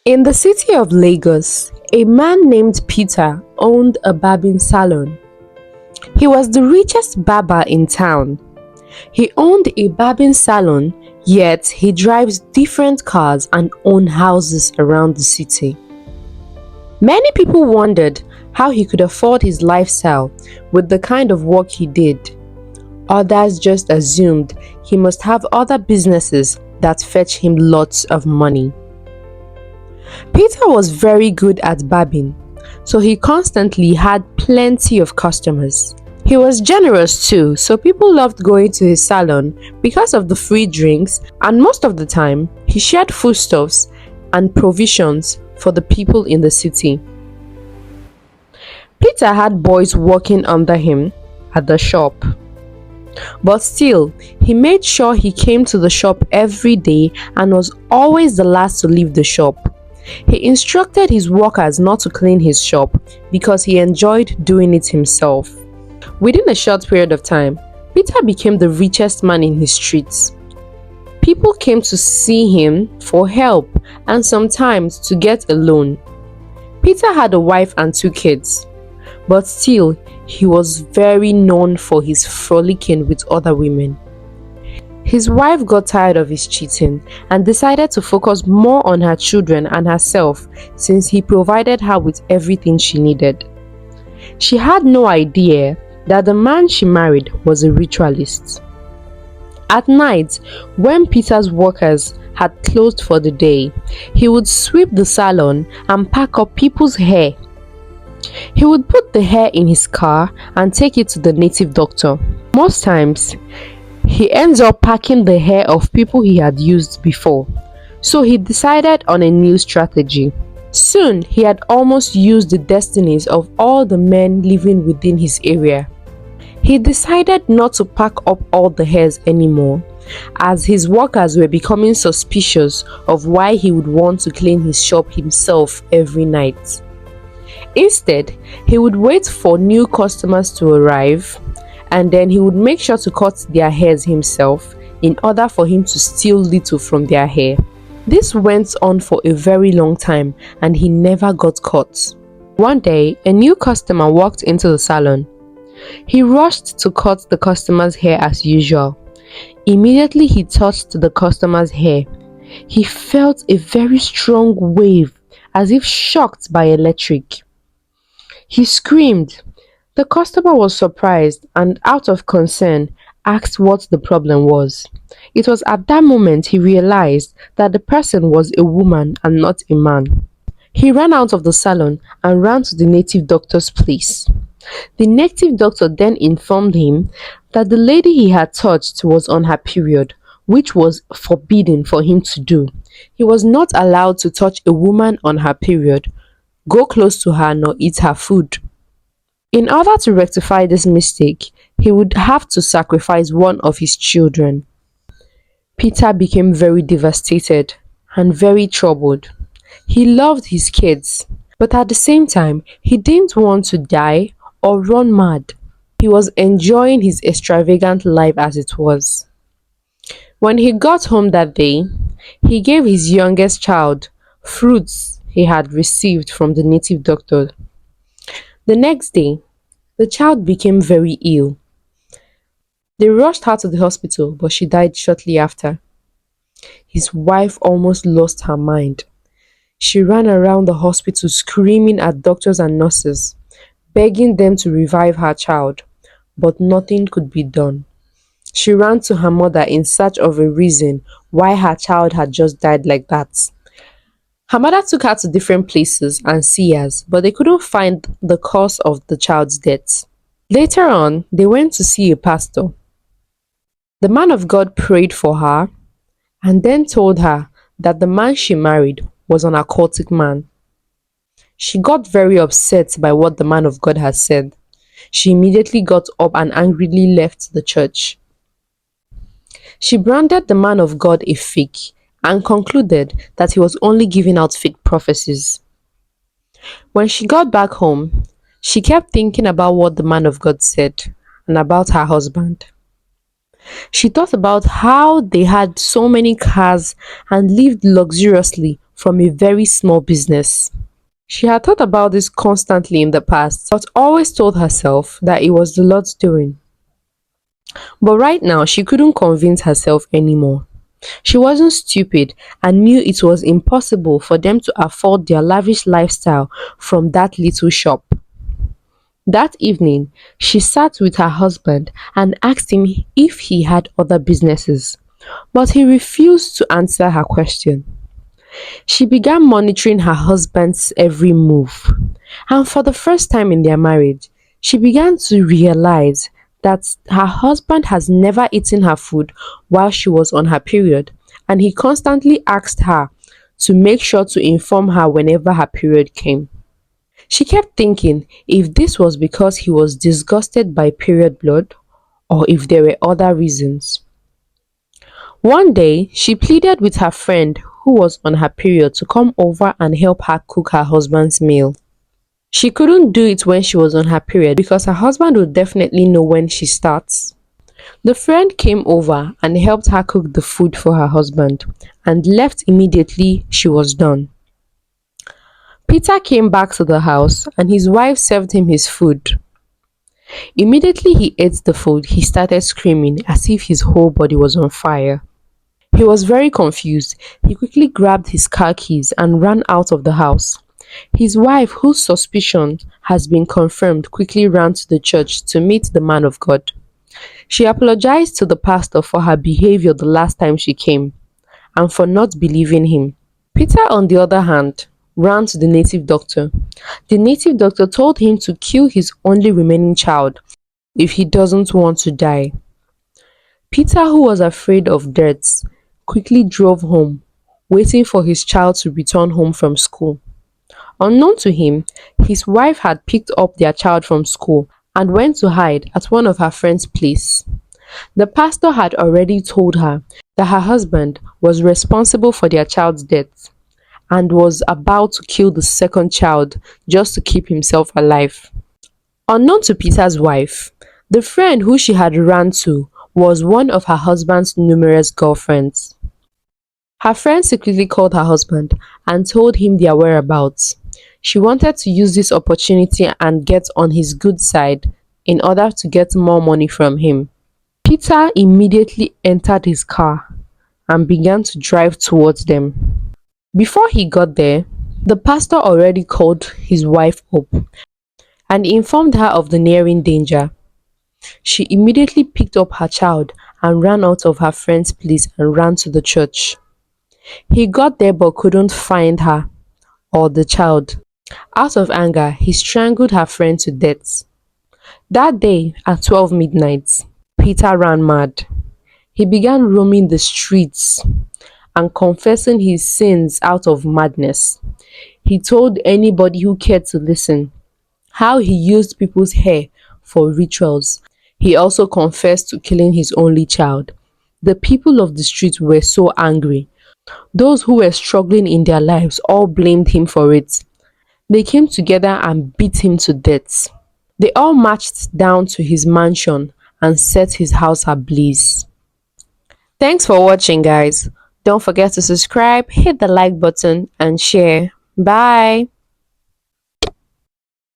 In the city of Lagos, a man named Peter owned a barbing salon. He was the richest barber in town. He owned a barbing salon, yet he drives different cars and owns houses around the city. Many people wondered how he could afford his lifestyle with the kind of work he did. Others just assumed he must have other businesses that fetch him lots of money. Peter was very good at barbing, so he constantly had plenty of customers. He was generous too, so people loved going to his salon because of the free drinks, and most of the time, he shared foodstuffs and provisions for the people in the city. Peter had boys working under him at the shop, but still, he made sure he came to the shop every day and was always the last to leave the shop. He instructed his workers not to clean his shop because he enjoyed doing it himself. Within a short period of time, Peter became the richest man in his streets. People came to see him for help and sometimes to get a loan. Peter had a wife and 2 kids, but still, he was very known for his frolicking with other women. His wife got tired of his cheating and decided to focus more on her children and herself since he provided her with everything she needed. She had no idea that the man she married was a ritualist. At night, when Peter's workers had closed for the day, he would sweep the salon and pack up people's hair. He would put the hair in his car and take it to the native doctor. Most times, he ends up packing the hair of people he had used before, so he decided on a new strategy. Soon, he had almost used the destinies of all the men living within his area. He decided not to pack up all the hairs anymore, as his workers were becoming suspicious of why he would want to clean his shop himself every night. Instead, he would wait for new customers to arrive, and then he would make sure to cut their hairs himself in order for him to steal little from their hair. This went on for a very long time and he never got caught. One day, a new customer walked into the salon. He rushed to cut the customer's hair as usual. Immediately he touched the customer's hair. He felt a very strong wave, as if shocked by electric. He screamed. The customer was surprised and, out of concern, asked what the problem was. It was at that moment he realized that the person was a woman and not a man. He ran out of the salon and ran to the native doctor's place. The native doctor then informed him that the lady he had touched was on her period, which was forbidden for him to do. He was not allowed to touch a woman on her period, go close to her, nor eat her food. In order to rectify this mistake, he would have to sacrifice one of his children. Peter became very devastated and very troubled. He loved his kids, but at the same time, he didn't want to die or run mad. He was enjoying his extravagant life as it was. When he got home that day, he gave his youngest child fruits he had received from the native doctor. The next day, the child became very ill. They rushed her to the hospital, but she died shortly after. His wife almost lost her mind. She ran around the hospital screaming at doctors and nurses, begging them to revive her child, but nothing could be done. She ran to her mother in search of a reason why her child had just died like that. Her mother took her to different places and seers, but they couldn't find the cause of the child's death. Later on, they went to see a pastor. The man of God prayed for her and then told her that the man she married was an occultic man. She got very upset by what the man of God had said. She immediately got up and angrily left the church. She branded the man of God a fake and concluded that he was only giving out fake prophecies. When she got back home, she kept thinking about what the man of God said and about her husband. She thought about how they had so many cars and lived luxuriously from a very small business. She had thought about this constantly in the past, but always told herself that it was the Lord's doing. But right now, she couldn't convince herself anymore. She wasn't stupid and knew it was impossible for them to afford their lavish lifestyle from that little shop. That evening, she sat with her husband and asked him if he had other businesses, but he refused to answer her question. She began monitoring her husband's every move, and for the first time in their marriage, she began to realize that her husband has never eaten her food while she was on her period, and he constantly asked her to make sure to inform her whenever her period came. She kept thinking if this was because he was disgusted by period blood or if there were other reasons. One day, she pleaded with her friend who was on her period to come over and help her cook her husband's meal. She couldn't do it when she was on her period because her husband would definitely know when she starts. The friend came over and helped her cook the food for her husband and left immediately she was done. Peter came back to the house and his wife served him his food. Immediately he ate the food, he started screaming as if his whole body was on fire. He was very confused. He quickly grabbed his car keys and ran out of the house. His wife, whose suspicion has been confirmed, quickly ran to the church to meet the man of God. She apologized to the pastor for her behavior the last time she came and for not believing him. Peter, on the other hand, ran to the native doctor. The native doctor told him to kill his only remaining child if he doesn't want to die. Peter, who was afraid of death, quickly drove home, waiting for his child to return home from school. Unknown to him, his wife had picked up their child from school and went to hide at one of her friend's place. The pastor had already told her that her husband was responsible for their child's death and was about to kill the second child just to keep himself alive. Unknown to Peter's wife, the friend who she had run to was one of her husband's numerous girlfriends. Her friend secretly called her husband and told him their whereabouts. She wanted to use this opportunity and get on his good side in order to get more money from him. Peter immediately entered his car and began to drive towards them. Before he got there, the pastor already called his wife up and informed her of the nearing danger. She immediately picked up her child and ran out of her friend's place and ran to the church. He got there but couldn't find her or the child. Out of anger, he strangled her friend to death. That day at 12 midnight, Peter ran mad. He began roaming the streets and confessing his sins out of madness. He told anybody who cared to listen how he used people's hair for rituals. He also confessed to killing his only child. The people of the street were so angry. Those who were struggling in their lives all blamed him for it. They came together and beat him to death. They all marched down to his mansion and set his house ablaze. Thanks for watching, guys. Don't forget to subscribe, hit the like button, and share. Bye.